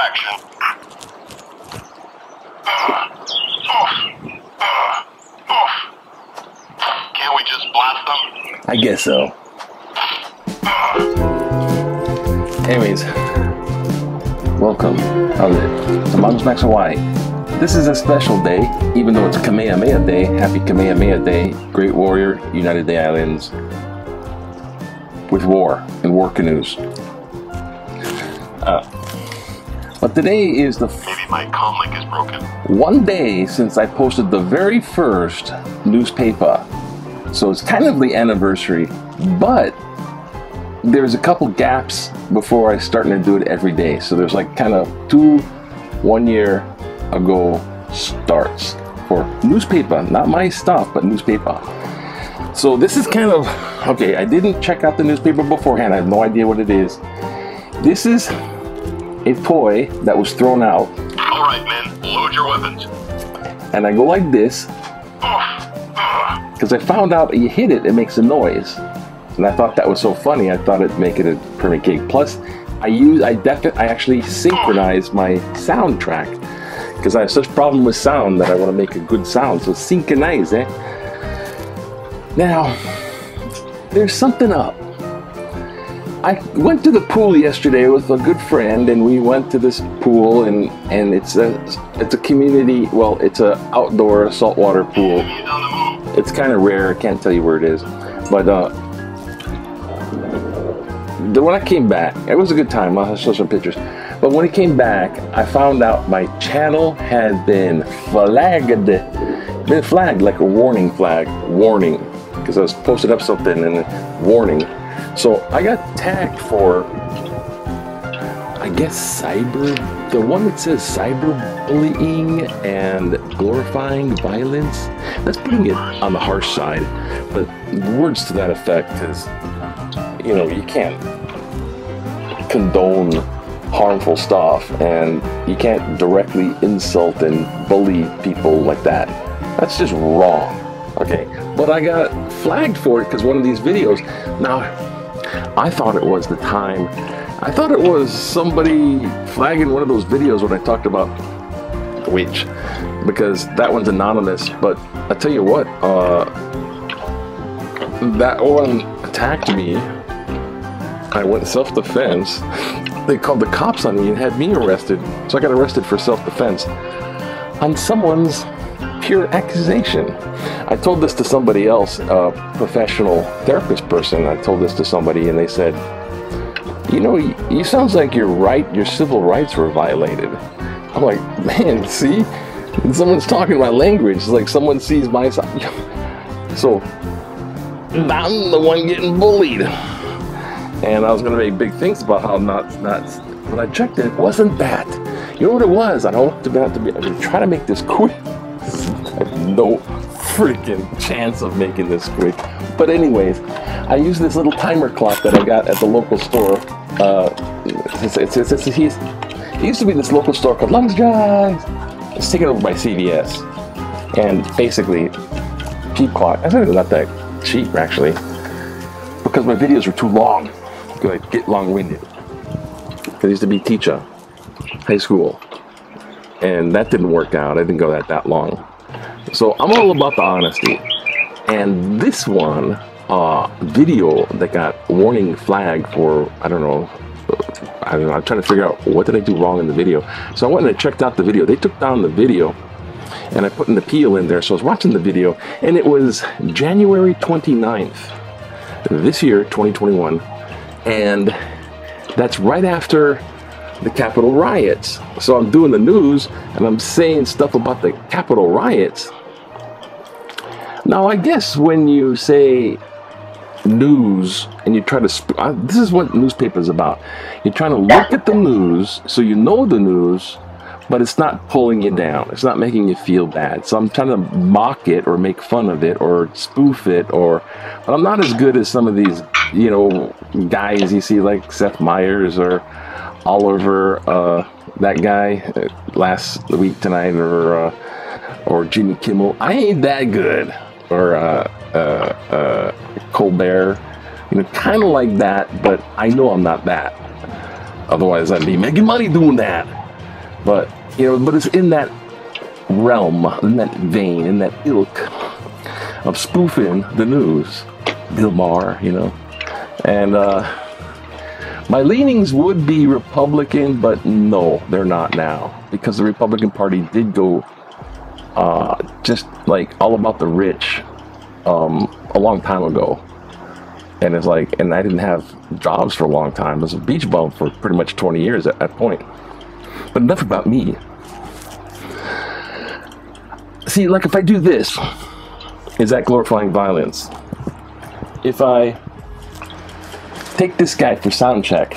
action. Can't we just blast them? I guess so. Anyways, welcome to Mom's Max Hawaii. This is a special day, even though it's Kamehameha Day. Happy Kamehameha Day, Great Warrior, United the Islands, with war and war canoes. But today is maybe my comm link is broken. one day since I posted the very first newspaper. So it's kind of the anniversary, but there's a couple gaps before I starting to do it every day. So there's like kind of 2 1 year ago starts for newspaper, not my stuff, but newspaper. So this is kind of, okay, I didn't check out the newspaper beforehand. I have no idea what it is. This is a toy that was thrown out. All right, men, load your weapons. And I go like this, because I found out you hit it, it makes a noise. And I thought that was so funny, I thought it'd make it a perfect gig. Plus, I actually synchronized my soundtrack, because I have such problem with sound that I want to make a good sound. So synchronize, eh? Now, there's something up. I went to the pool yesterday with a good friend, and we went to this pool, and it's a community, well, it's a outdoor saltwater pool. It's kind of rare, I can't tell you where it is, but when I came back, it was a good time. I'll show some pictures. But when I came back, I found out my channel had been flagged like a warning flag, warning, because I was posted up something and warning. So I got tagged for, I guess, the one that says cyberbullying and glorifying violence. That's putting it on the harsh side, but words to that effect is, you know, you can't condone harmful stuff, and you can't directly insult and bully people like that. That's just wrong. Okay, but I got flagged for it because one of these videos, now I thought it was the time, I thought it was somebody flagging one of those videos when I talked about the witch, because that one's anonymous. But I tell you what, that one attacked me. I went self-defense. They called the cops on me and had me arrested. So I got arrested for self-defense on someone's pure accusation. I told this to somebody else, a professional therapist person. I told this to somebody, and they said, you know, you sounds like your civil rights were violated. I'm like, man, see? Someone's talking my language. It's like someone sees my side. So I'm the one getting bullied. And I was going to make big things about how not, but I checked it, it wasn't that. You know what it was? I don't want to be, I'm going to try to make this quick. I have no freaking chance of making this quick. But anyways, I use this little timer clock that I got at the local store. It used to be this local store called Lungs John's. It's taken over by CVS. And basically, cheap clock. I think it's not that cheap, actually, because my videos were too long. I get long-winded. I used to be teacher, high school, and that didn't work out. I didn't go that long. So I'm all about the honesty. And this one video that got warning flag for, I don't know, I'm trying to figure out what did I do wrong in the video. So I went and I checked out the video. They took down the video, and I put an appeal in there. So I was watching the video, and it was January 29th, this year, 2021. And that's right after the Capitol riots. So I'm doing the news, and I'm saying stuff about the Capitol riots. Now, I guess when you say news and you try to, this is what newspaper is about. You're trying to look at the news so you know the news, but it's not pulling you down. It's not making you feel bad. So I'm trying to mock it or make fun of it or spoof it, but I'm not as good as some of these, you know, guys you see like Seth Meyers or Oliver, that guy last week tonight, or Jimmy Kimmel. I ain't that good. Or Colbert, you know, kind of like that, but I know I'm not that. Otherwise, I'd be making money doing that. But but it's in that realm, in that vein, in that ilk of spoofing the news. Bill Maher, and my leanings would be Republican, but no, they're not now, because the Republican Party did go just like all about the rich a long time ago. And it's like, and I didn't have jobs for a long time. I was a beach bum for pretty much 20 years at that point. But enough about me. See, like if I do this, is that glorifying violence? If I take this guy for sound check,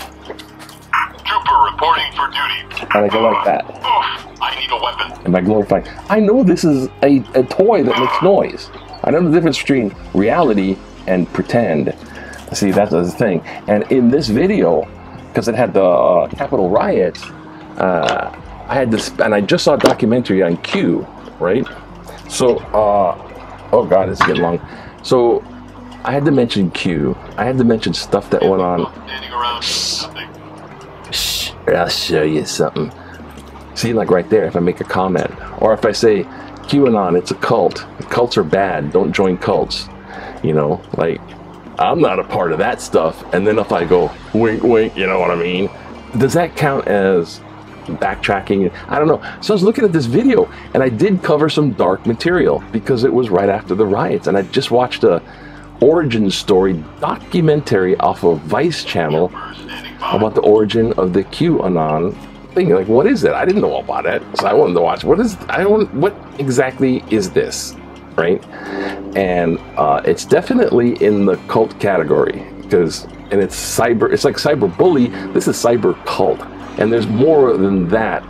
Trooper reporting for duty. and I go like that, Oof, I need a weapon. am I glorifying? I know this is a toy that makes noise. I know the difference between reality and pretend. See, that's the thing. And in this video, because it had the Capitol riots, I had this, and I just saw a documentary on Q, right? So, oh God, it's getting long. So, I had to mention Q. I had to mention stuff that went on. Standing around doing nothing. Shh, I'll show you something. See, like right there, if I make a comment, or if I say, QAnon, it's a cult. Cults are bad. Don't join cults. Like, I'm not a part of that stuff. And then if I go, wink, wink, you know what I mean? Does that count as backtracking? I don't know. So I was looking at this video, and I did cover some dark material because it was right after the riots. And I just watched a origin story documentary off of Vice channel about the origin of the QAnon thing. Like, what is it? I didn't know about it, so I wanted to watch. What exactly is this, right? And it's definitely in the cult category, and it's cyber. It's like cyber bully. This is cyber cult, and there's more than that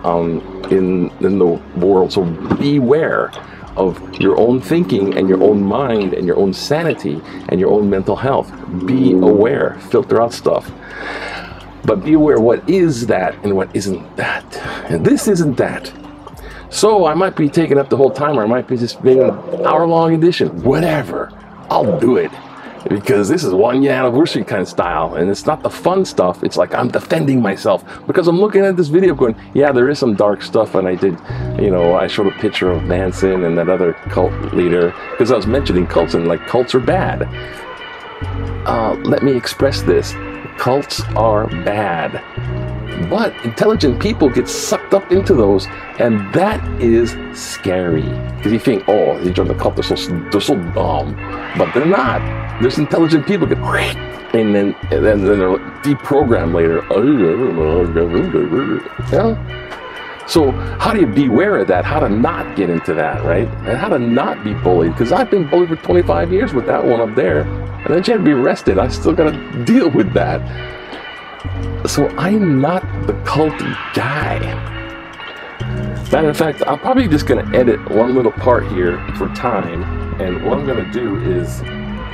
in the world. So beware of your own thinking and your own mind and your own sanity and your own mental health. Be aware. Filter out stuff. But be aware what is that and what isn't that. And this isn't that. So I might be taking up the whole time, or I might be just being an hour-long edition. Whatever. I'll do it. Because this is 1 year anniversary kind of style. And it's not the fun stuff. It's like I'm defending myself. Because I'm looking at this video going, yeah, there is some dark stuff. And I did, I showed a picture of Manson and that other cult leader. Because I was mentioning cults, and like, cults are bad. Let me express this. Cults are bad, but intelligent people get sucked up into those, and that is scary. Because you think, oh, they join the cult, they're so dumb, but they're not. There's intelligent people get, and then they're deprogrammed later. So how do you beware of that? How to not get into that, right? And how to not be bullied? Because I've been bullied for 25 years with that one up there. And then you had to be arrested. I still got to deal with that. So I'm not the cult guy. Matter of fact, I'm probably just going to edit one little part here for time. And what I'm going to do is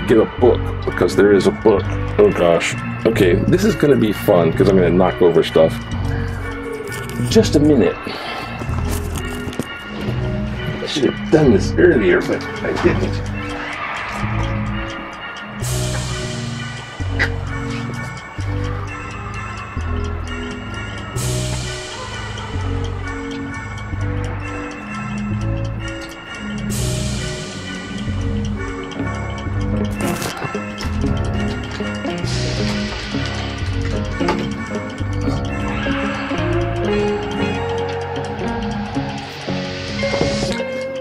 get a book, because there is a book. Oh gosh. Okay, this is going to be fun because I'm going to knock over stuff. Just a minute. I should have done this earlier, but I didn't.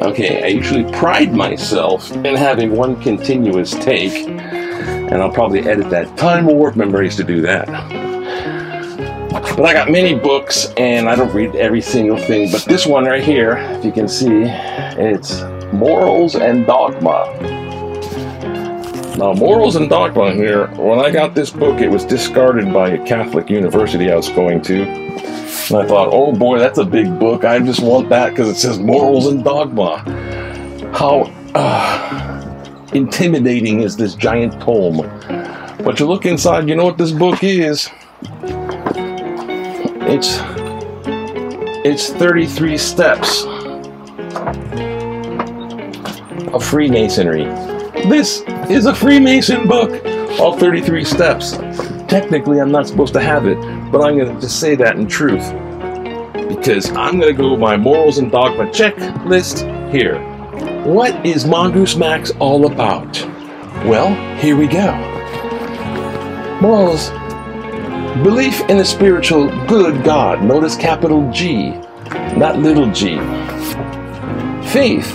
Okay, I usually pride myself in having one continuous take, and I'll probably edit that. Time Warp, remember I used to do that. But I got many books, and I don't read every single thing, but this one right here, if you can see, it's Morals and Dogma. Now, Morals and Dogma here, when I got this book, it was discarded by a Catholic university I was going to. And I thought, oh boy, that's a big book. I just want that because it says Morals and Dogma. How intimidating is this giant tome? But you look inside, you know what this book is? It's 33 steps of Freemasonry. This is a Freemason book. All 33 steps. Technically, I'm not supposed to have it, but I'm going to just say that in truth. because I'm going to go my morals and dogma checklist here. What is Mongoose Max all about? Well, here we go. Morals. Belief in a spiritual good God. Notice capital G, not little g. Faith.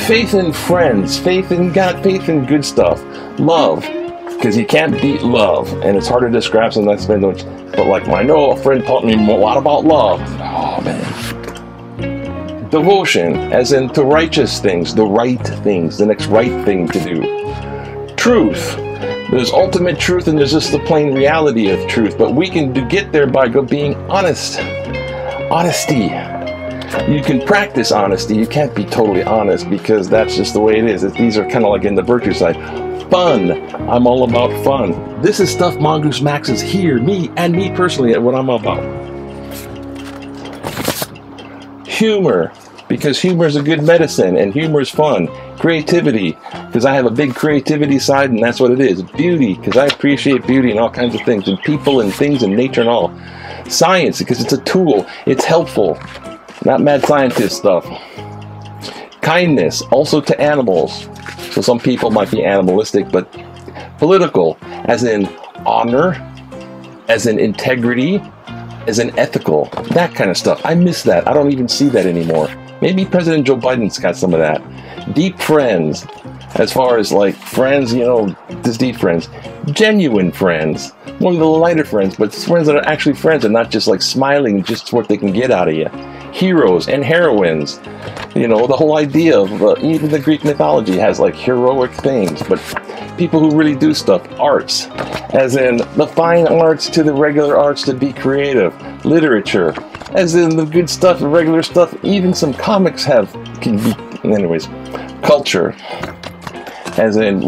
Faith in friends. Faith in God. Faith in good stuff. Love. Because you can't beat love. And it's hard to describe something that's been much. But like I know a friend taught me a lot about love. Oh man. Devotion, as in to righteous things, the right things, the next right thing to do. Truth. There's ultimate truth and there's just the plain reality of truth. But we can get there by being honest. Honesty. You can practice honesty. You can't be totally honest because that's just the way it is. These are kind of like in the virtue side. Fun. I'm all about fun. This is stuff Mongoose Max is here, me personally, at what I'm about. Humor, because humor is a good medicine and humor is fun. Creativity, because I have a big creativity side and that's what it is. Beauty, because I appreciate beauty and all kinds of things, and people and things and nature and all. Science, because it's a tool. It's helpful. Not mad scientist stuff. Kindness, also to animals. So some people might be animalistic, but political, as in honor, as in integrity, as in ethical, that kind of stuff. I miss that. I don't even see that anymore. Maybe President Joe Biden's got some of that. Deep friends, as far as like friends, you know, just deep friends. Genuine friends, more of the lighter friends, but friends that are actually friends and not just like smiling just what they can get out of you. Heroes and heroines. You know, the whole idea of even the Greek mythology has like heroic things, but people who really do stuff. Arts, as in the fine arts to the regular arts to be creative. Literature, as in the good stuff, the regular stuff. Even some comics can be, anyways. Culture, as in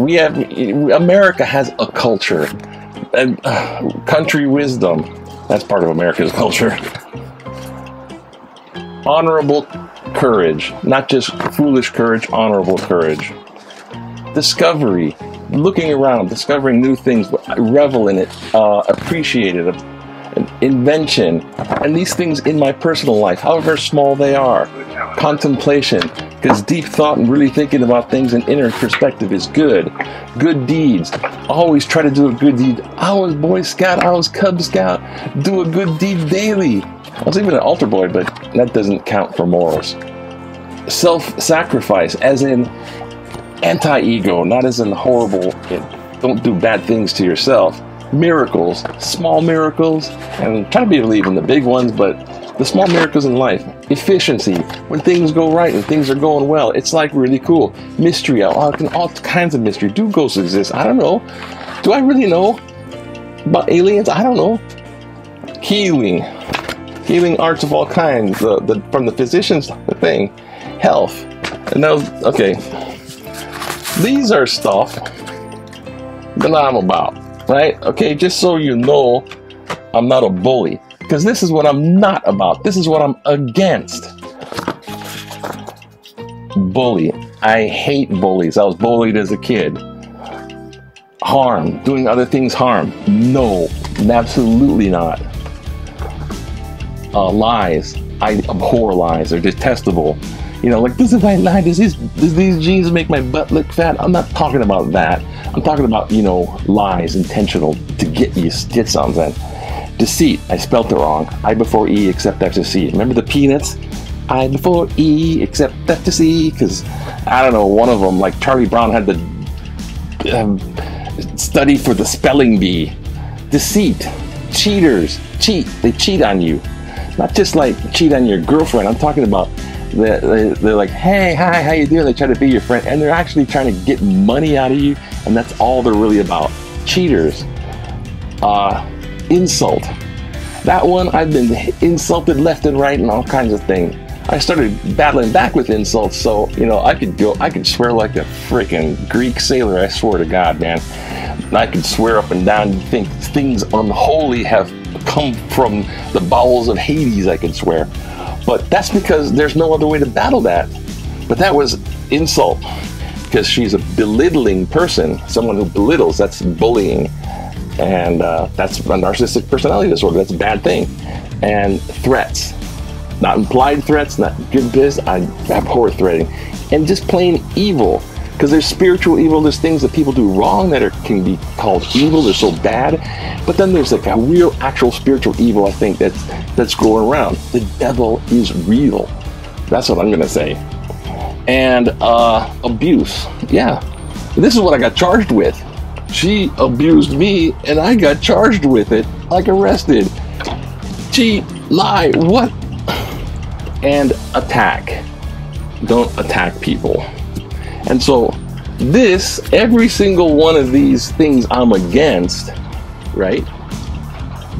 America has a culture. And country wisdom, that's part of America's culture. Honorable courage, not just foolish courage, honorable courage. Discovery, looking around, discovering new things, revel in it, appreciate it. Invention, and these things in my personal life, however small they are. Contemplation, because deep thought and really thinking about things in inner perspective is good. Good deeds, always try to do a good deed. I was Boy Scout, I was Cub Scout, do a good deed daily. I was even an altar boy, but that doesn't count for morals. Self-sacrifice, as in anti-ego, not as in horrible, don't do bad things to yourself. Miracles, small miracles, and try to believe in the big ones, but the small miracles in life. Efficiency, when things go right and things are going well, it's like really cool. Mystery, all kinds of mystery. Do ghosts exist? I don't know. Do I really know about aliens? I don't know. Healing arts of all kinds, from the physicians, the thing. Health, and those, okay. These are stuff that I'm about. Right? Okay, just so you know, I'm not a bully. Because this is what I'm not about. This is what I'm against. Bully. I hate bullies. I was bullied as a kid. Harm. Doing other things harm. No, absolutely not. Lies. I abhor lies. They're detestable. You know, like, this is my lie. Does these jeans make my butt look fat? I'm not talking about that. I'm talking about, you know, lies, intentional, to get something. Deceit. I spelt it wrong. I before E, except after C. Remember the Peanuts? I before E, except after C? Because, I don't know, one of them, like Charlie Brown had the study for the spelling bee. Deceit. Cheaters. Cheat. They cheat on you. Not just like cheat on your girlfriend. I'm talking about they're like, hey, hi, how you doing? They try to be your friend, and they're actually trying to get money out of you, and that's all they're really about. Cheaters. Insult. That one, I've been insulted left and right and all kinds of things. I started battling back with insults, so, you know, I could swear like a freaking Greek sailor, I swear to God, man. I could swear up and down, think things unholy have come from the bowels of Hades, I could swear. But that's because there's no other way to battle that. But that was insult, because she's a belittling person, someone who belittles, that's bullying. And that's a narcissistic personality disorder, that's a bad thing. And threats. Not implied threats, not good biz. I abhor threatening. And just plain evil. Because there's spiritual evil, there's things that people do wrong that can be called evil, they're so bad. But then there's like a real, actual spiritual evil, I think, that's going around. The devil is real. That's what I'm going to say. And abuse. Yeah. This is what I got charged with. She abused me, and I got charged with it. Like arrested. Cheat, lie, what? And attack. Don't attack people. And so every single one of these things I'm against, right,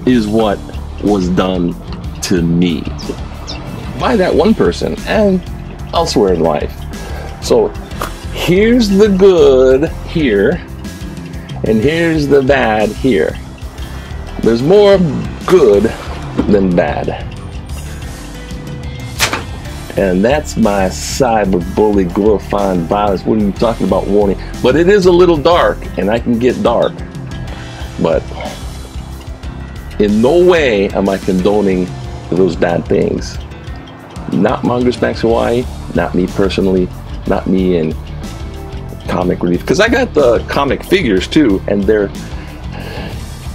is what was done to me by that one person and elsewhere in life. So here's the good here, and here's the bad here. There's more good than bad. And that's my cyberbully glorifying violence. What are you talking about, warning? But it is a little dark, and I can get dark. But in no way am I condoning those bad things. Not Mongoose Max Hawaii, not me personally, not me in comic relief. Because I got the comic figures too, and they're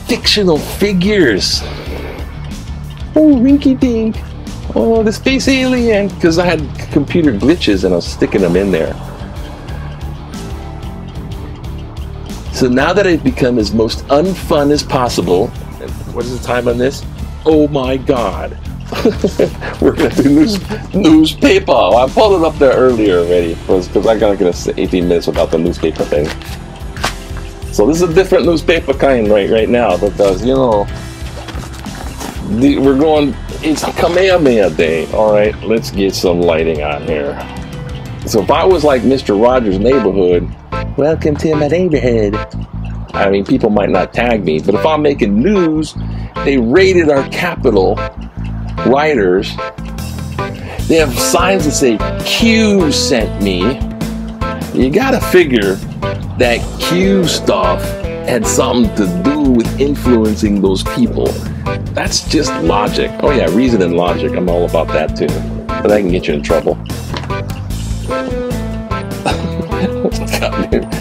fictional figures. Oh, rinky dink. Oh, the space alien. Because I had computer glitches and I was sticking them in there. So now that I've become as most unfun as possible, what is the time on this? Oh my God. We're going to do news Pepah. I pulled it up there earlier already because I got to get 18 minutes without the newspaper thing. So this is a different newspaper kind right now because, you know, we're going, it's Kamehameha Day. All right, let's get some lighting on here. So if I was like Mr. Rogers' Neighborhood, welcome to my neighborhood. I mean, people might not tag me, but if I'm making news, they raided our Capitol writers. They have signs that say Q sent me. You gotta figure that Q stuff had something to do with influencing those people. That's just logic. Oh yeah, reason and logic. I'm all about that too. But that can get you in trouble.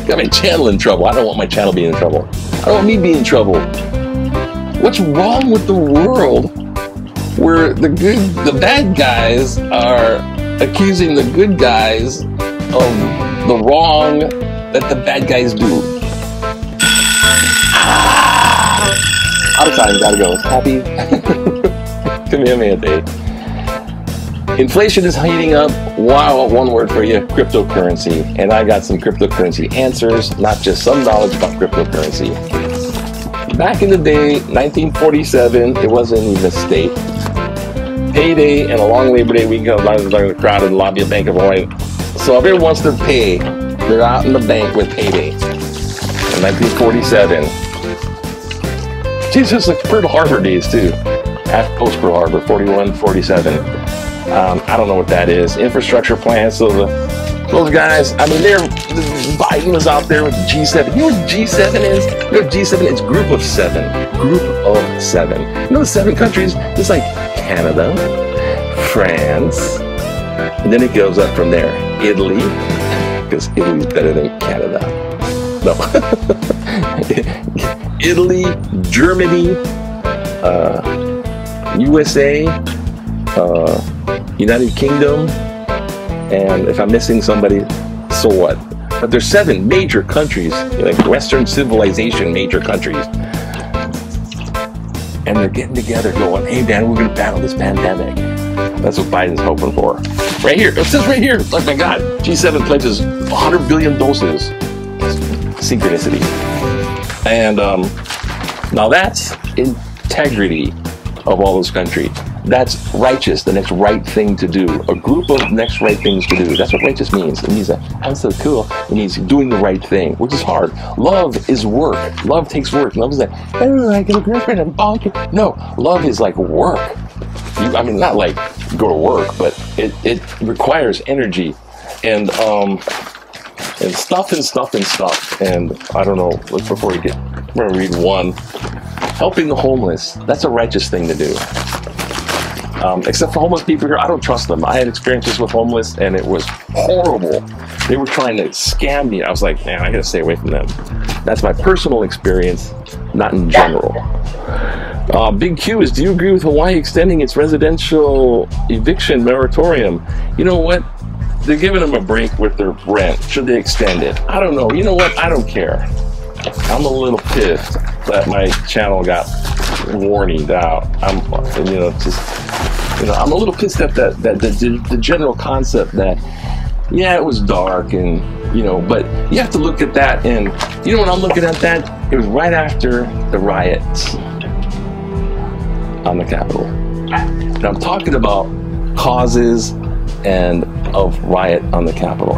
Got my channel in trouble. I don't want my channel being in trouble. I don't want me being in trouble. What's wrong with the world where the bad guys are accusing the good guys of the wrong that the bad guys do? Out of time, gotta go. Happy Kamehameha Day. Inflation is heating up. Wow, one word for you, cryptocurrency. And I got some cryptocurrency answers, not just some knowledge about cryptocurrency. Back in the day, 1947, it wasn't even a state. Payday and a long Labor Day weekend, the crowd in the lobby of Bank of Hawaii. So everyone wants their pay. They're out in the bank with payday. In 1947. Jesus, like Pearl Harbor days too. Half post Pearl Harbor, 41, 47. I don't know what that is. Infrastructure plans. So those guys, I mean, Biden was out there with G7. You know what G7 is? You know what G7 is? Group of seven. Group of seven. You know the 7 countries? It's like Canada, France, and then it goes up from there. Italy, because Italy's better than Canada. No. Italy, Germany, USA, United Kingdom, and if I'm missing somebody, so what? But there's 7 major countries, like Western civilization major countries, and they're getting together going, hey man, we're gonna battle this pandemic. That's what Biden's hoping for. Right here, it says right here, oh my God, G7 pledges 100 billion doses. Synchronicity. And now that's integrity of all those countries. That's righteous, the next right thing to do. A group of next right things to do. That's what righteous means. It means that I'm so cool. It means doing the right thing, which is hard. Love is work. Love takes work. Love is like, oh, I get a girlfriend and bonk it. No, love is like work. I mean, not like go to work, but it requires energy and stuff. And I don't know, before we get, I'm going to read one. Helping the homeless. That's a righteous thing to do. Except for homeless people here, I don't trust them. I had experiences with homeless, and it was horrible. They were trying to scam me. I was like, man, I gotta stay away from them. That's my personal experience, not in general. Big Q is, do you agree with Hawaii extending its residential eviction moratorium? You know what? They're giving them a break with their rent. Should they extend it? I don't know. You know what? I don't care. I'm a little pissed that my channel got warninged out. I'm a little pissed at the general concept that, yeah, it was dark and, but you have to look at that, and when I'm looking at that, it was right after the riots on the Capitol. And I'm talking about causes and of riot on the Capitol.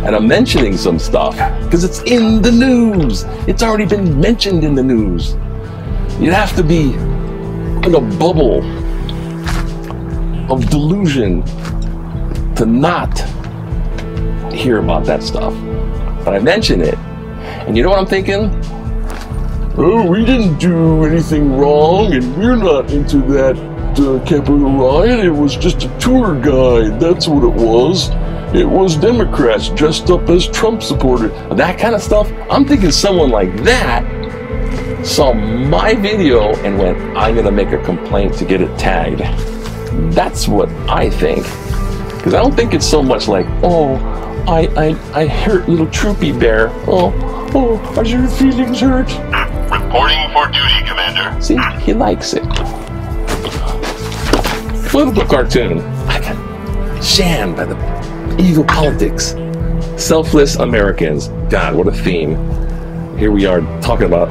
And I'm mentioning some stuff because it's in the news. It's already been mentioned in the news. You'd have to be in a bubble of delusion to not hear about that stuff. But I mention it. And you know what I'm thinking? Oh, we didn't do anything wrong, and we're not into that Capitol riot. It was just a tour guide. That's what it was. It was Democrats dressed up as Trump supporters. That kind of stuff. I'm thinking someone like that saw my video and went, I'm going to make a complaint to get it tagged. That's what I think. Because I don't think it's so much like, oh, I hurt little Troopy Bear. Oh, are your feelings hurt? Reporting for duty, Commander. See, he likes it. Political cartoon. I got shammed by the evil politics. Selfless Americans. God, what a theme. Here we are talking about,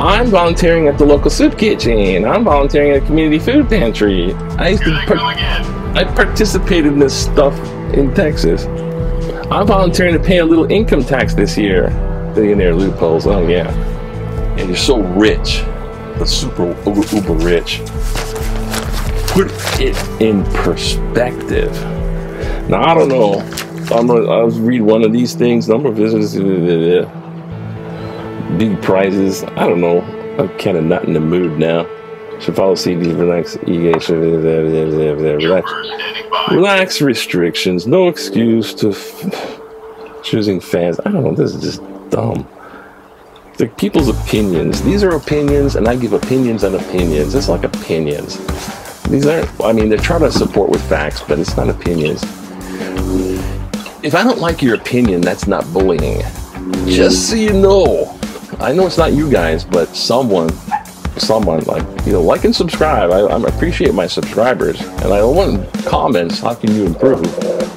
I'm volunteering at the local soup kitchen. I'm volunteering at a community food pantry. I participated in this stuff in Texas. I'm volunteering to pay a little income tax this year. Billionaire loopholes. Oh, yeah. And you're so rich. The super uber rich. Put it in perspective. Now, I don't know. I'll read one of these things. Number of visitors. Big prizes. I don't know. I'm kind of not in the mood now. Should follow CB, relax, relax restrictions. No excuse to choosing fans. I don't know. This is just dumb. The people's opinions. These are opinions, and I give opinions on opinions. It's like opinions. These aren't, I mean, they're trying to support with facts, but it's not opinions. If I don't like your opinion, that's not bullying. Just so you know. I know it's not you guys, but someone like and subscribe. I appreciate my subscribers, and I want comments. How can you improve?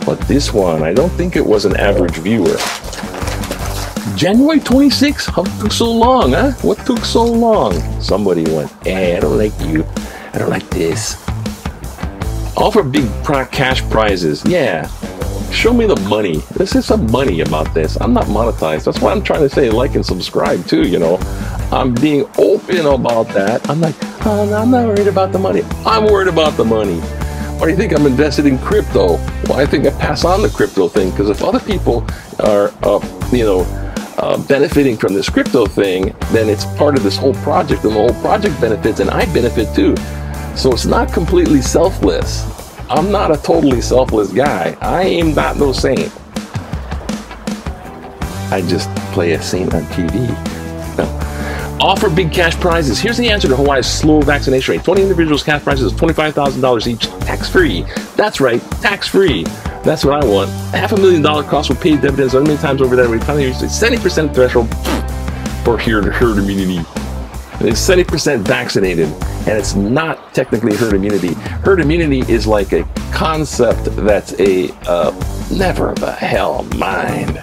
But this one, I don't think it was an average viewer. January 26th? How took so long, huh? What took so long? Somebody went, hey, I don't like you. I don't like this. Offer big cash prizes. Yeah. Show me the money. This is some money about this. I'm not monetized. That's why I'm trying to say like and subscribe too, I'm being open about that. I'm like, oh, I'm not worried about the money. I'm worried about the money. Why do you think I'm invested in crypto? Well, I think I pass on the crypto thing, because if other people are, benefiting from this crypto thing, then it's part of this whole project, and the whole project benefits, and I benefit too. So it's not completely selfless. I'm not a totally selfless guy. I am not no saint. I just play a saint on TV. No. Offer big cash prizes. Here's the answer to Hawaii's slow vaccination rate. 20 individuals, cash prizes of $25,000 each, tax-free. That's right, tax-free. That's what I want. $500,000 cost will pay dividends many times over that. We finally reached a 70% threshold for herd immunity. It's 70% vaccinated, and it's not technically herd immunity. Herd immunity is like a concept that's a never the hell mind.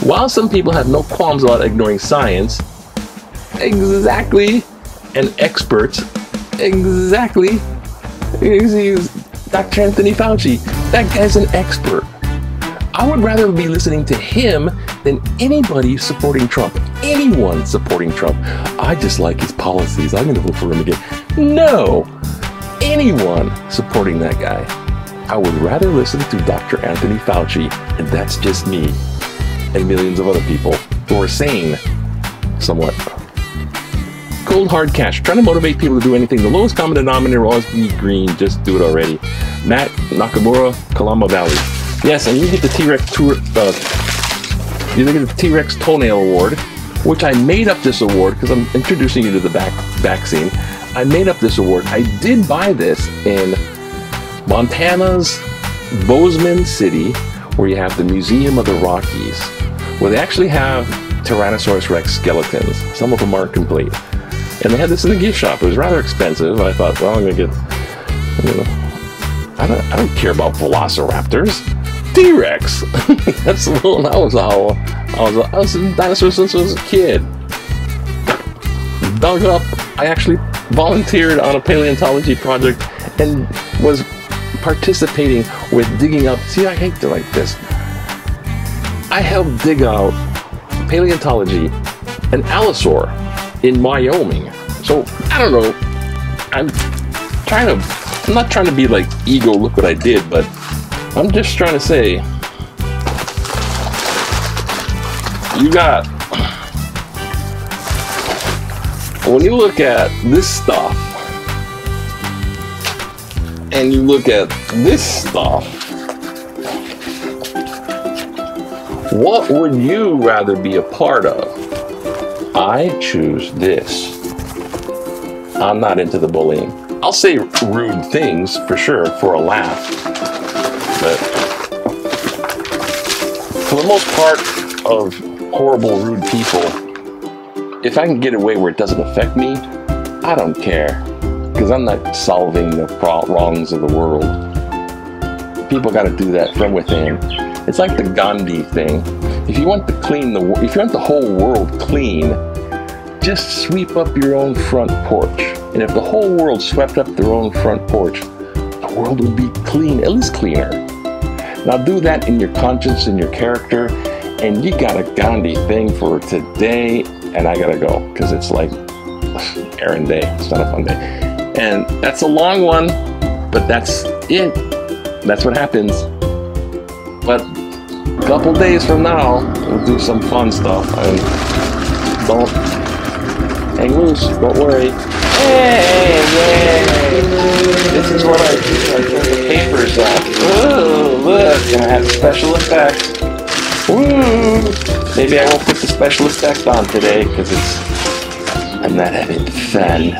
While some people have no qualms about ignoring science, exactly, and experts, exactly, Dr. Anthony Fauci, that guy's an expert. I would rather be listening to him than anybody supporting Trump. Anyone supporting Trump. I just like his policies. I'm going to vote for him again. No. Anyone supporting that guy. I would rather listen to Dr. Anthony Fauci, and that's just me, and millions of other people who are sane, somewhat. Cold hard cash. Trying to motivate people to do anything. The lowest common denominator will always be green. Just do it already. Matt Nakamura, Kalama Valley. Yes, and you get the T-Rex tour. You get the T-Rex Toenail Award, which I made up this award because I'm introducing you to the back scene. I made up this award. I did buy this in Montana's Bozeman City, where you have the Museum of the Rockies, where they actually have Tyrannosaurus Rex skeletons. Some of them aren't complete. And they had this in the gift shop. It was rather expensive. I thought, well, I'm gonna get, you know, I don't care about velociraptors. T-Rex. That's the little. I was a dinosaur since I was a kid. Dug up. I actually volunteered on a paleontology project and was participating with digging up. See, I hate to like this. I helped dig out paleontology and allosaur in Wyoming. So I don't know. I'm not trying to be like ego. Look what I did, but I'm just trying to say, you got, when you look at this stuff, and you look at this stuff, what would you rather be a part of? I choose this. I'm not into the bullying. I'll say rude things, for sure, for a laugh. But for the most part of horrible, rude people, if I can get away where it doesn't affect me, I don't care. Because I'm not solving the wrongs of the world. People got to do that from within. It's like the Gandhi thing. If you want to clean if you want the whole world clean, just sweep up your own front porch. And if the whole world swept up their own front porch, the world would be clean, at least cleaner. Now do that in your conscience and your character, and you got a Gandhi thing for today, and I gotta go, because it's like errand day. It's not a fun day. And that's a long one, but that's it. That's what happens. But a couple days from now, we'll do some fun stuff, and don't hang loose, don't worry. Hey, yay! This is what I do. I turn the papers up. Ooh, look, gonna have special effects. Woo! Maybe I won't put the special effect on today because I'm not having fun.